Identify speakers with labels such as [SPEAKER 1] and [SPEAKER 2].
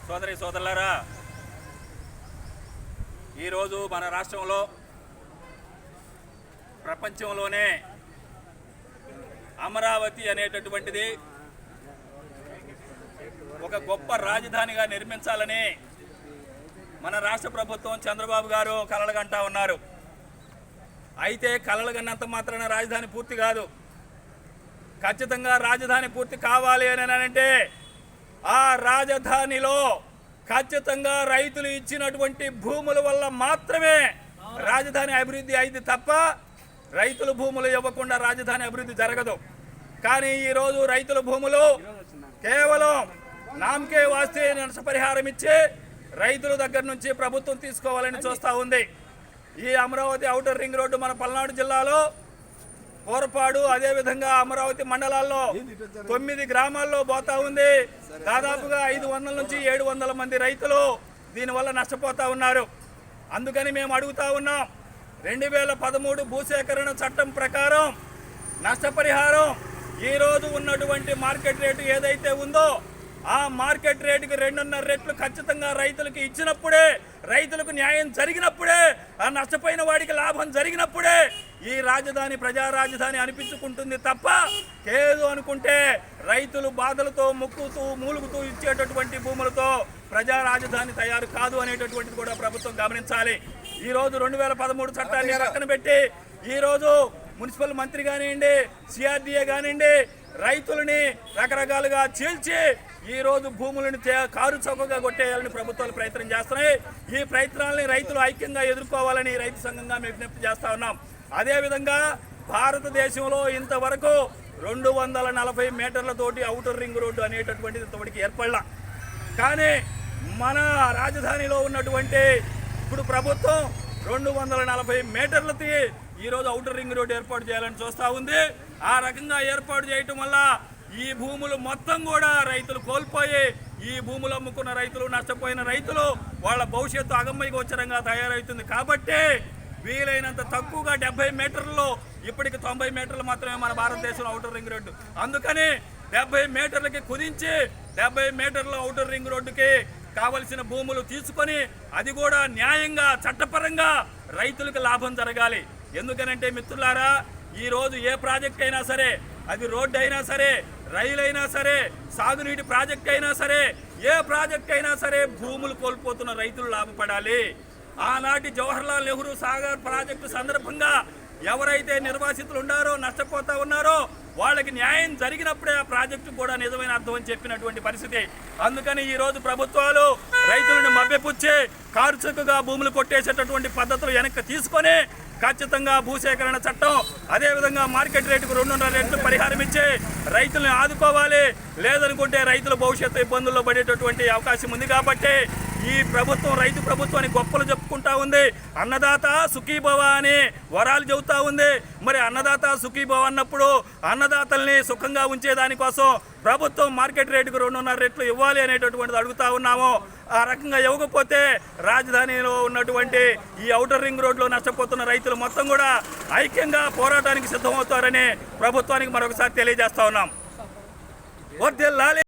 [SPEAKER 1] సోదరి సోదరులారా, ఈరోజు మన రాష్ట్రంలో ప్రపంచంలోనే అమరావతి అనేటటువంటిది ఒక గొప్ప రాజధానిగా నిర్మించాలని మన రాష్ట్ర ప్రభుత్వం చంద్రబాబు గారు కలలుగంటా ఉన్నారు. అయితే కలలుగన్నంత మాత్రాన రాజధాని పూర్తి కాదు. ఖచ్చితంగా రాజధాని పూర్తి కావాలి అని అంటే ఆ రాజధానిలో ఖచ్చితంగా రైతులు ఇచ్చినటువంటి భూముల వల్ల మాత్రమే రాజధాని అభివృద్ధి అయింది తప్ప రైతుల భూములు ఇవ్వకుండా రాజధాని అభివృద్ధి జరగదు. కానీ ఈరోజు రైతుల భూములు కేవలం నామకే వాస్తే నష్టపరిహారం ఇచ్చి రైతుల దగ్గర నుంచి ప్రభుత్వం తీసుకోవాలని చూస్తూ ఉంది. ఈ అమరావతి ఔటర్ రింగ్ రోడ్డు మన పల్నాడు జిల్లాలో కోరపాడు, అదేవిధంగా అమరావతి మండలాల్లో 9 గ్రామాల్లో పోతా ఉంది. దాదాపుగా 500 నుంచి 700 మంది రైతులు దీనివల్ల నష్టపోతా ఉన్నారు. అందుకని మేము అడుగుతా ఉన్నాం, 2013 భూసేకరణ చట్టం ప్రకారం నష్టపరిహారం ఈరోజు ఉన్నటువంటి మార్కెట్ రేటు ఏదైతే ఉందో ఆ మార్కెట్ రేటుకి 2.5 రెట్లు ఖచ్చితంగా రైతులకు ఇచ్చినప్పుడే, రైతులకు న్యాయం జరిగినప్పుడే, ఆ నష్టపోయిన వాడికి లాభం జరిగినప్పుడే ఈ రాజధాని ప్రజా రాజధాని అనిపించుకుంటుంది తప్ప కేదు అనుకుంటే రైతులు బాధలతో ముక్కుతూ మూలుగుతూ ఇచ్చేటటువంటి భూములతో ప్రజా రాజధాని తయారు కాదు అనేటటువంటిది కూడా ప్రభుత్వం గమనించాలి. ఈరోజు 2013 చట్టాన్ని పక్కన పెట్టి ఈరోజు మున్సిపల్ మంత్రి కానివ్వండి, సిఆర్డీఏ కానివ్వండి, రైతులని రకరకాలుగా చీల్చి ఈరోజు భూములను కారు చౌకగా కొట్టేయాలని ప్రభుత్వాలు ప్రయత్నం చేస్తున్నాయి. ఈ ప్రయత్నాలని రైతులు ఐక్యంగా ఎదుర్కోవాలని రైతు సంఘంగా మేము విజ్ఞప్తి చేస్తా ఉన్నాం. అదేవిధంగా భారతదేశంలో ఇంతవరకు 240 మీటర్లతోటి ఔటర్ రింగ్ రోడ్డు అనేటటువంటిది ఇంతవరకు ఏర్పడలా. కానీ మన రాజధానిలో ఉన్నటువంటి ఇప్పుడు ప్రభుత్వం 240 మీటర్లకి ఈరోజు ఔటర్ రింగ్ రోడ్డు ఏర్పాటు చేయాలని చూస్తూ ఉంది. ఆ రకంగా ఏర్పాటు చేయటం వల్ల ఈ భూములు మొత్తం కూడా రైతులు కోల్పోయి, ఈ భూములు అమ్ముకున్న రైతులు, నష్టపోయిన రైతులు వాళ్ళ భవిష్యత్తు అగమ్య గోచరంగా తయారవుతుంది. కాబట్టి వీలైనంత తక్కువగా 70 మీటర్లలో, ఇప్పటికి 90 మీటర్లు మాత్రమే మన భారతదేశంలో ఔటర్ రింగ్ రోడ్డు. అందుకని 70 మీటర్లకి కుదించి 70 మీటర్ల ఔటర్ రింగ్ రోడ్డుకి కావలసిన భూములు తీసుకొని అది కూడా న్యాయంగా చట్టపరంగా రైతులకు లాభం జరగాలి. ఎందుకనంటే మిత్రులారా, ఈరోజు ఏ ప్రాజెక్ట్ అయినా సరే, అది రోడ్డు అయినా సరే, రైలు అయినా సరే, సాగునీటి ప్రాజెక్ట్ అయినా సరే, ఏ ప్రాజెక్ట్ అయినా సరే భూములు కోల్పోతున్న రైతులు లాభపడాలి. ఆనాటి జవహర్లాల్ నెహ్రూ సాగర్ ప్రాజెక్టు సందర్భంగా ఎవరైతే నిర్వాసితులు ఉన్నారో, నష్టపోతా ఉన్నారో వాళ్ళకి న్యాయం జరిగినప్పుడే ఆ ప్రాజెక్టు కూడా నిజమైన అర్థం అని చెప్పినటువంటి పరిస్థితి. అందుకని ఈరోజు ప్రభుత్వాలు రైతులను మభ్యపుచ్చి కారుచక్కుగా భూములు కొట్టేసేటటువంటి పద్ధతులు వెనక్కి తీసుకొని ఖచ్చితంగా భూసేకరణ చట్టం, అదేవిధంగా మార్కెట్ రేటుకు 2.5 రెట్లు పరిహారం ఇచ్చి రైతులను ఆదుకోవాలి. లేదనుకుంటే రైతుల భవిష్యత్తు ఇబ్బందుల్లో పడేటటువంటి అవకాశం ఉంది. కాబట్టి ఈ ప్రభుత్వం రైతు ప్రభుత్వాన్ని గొప్పలు చెప్పుకుంటా ఉంది. అన్నదాత సుఖీభవ అని వరాలు చెబుతా ఉంది. మరి అన్నదాత సుఖీభవ అన్నప్పుడు అన్నదాతల్ని సుఖంగా ఉంచేదానికోసం ప్రభుత్వం మార్కెట్ రేటుకు 2.5 రెట్లు ఇవ్వాలి అనేటటువంటిది అడుగుతా ఉన్నాము. ఆ రకంగా ఇవ్వకపోతే రాజధానిలో ఉన్నటువంటి ఈ ఔటర్ రింగ్ రోడ్లో నష్టపోతున్న రైతులు మొత్తం కూడా ఐక్యంగా పోరాటానికి సిద్ధమవుతారని ప్రభుత్వానికి మరొకసారి తెలియజేస్తా ఉన్నాం. వర్ధిల్లాలి.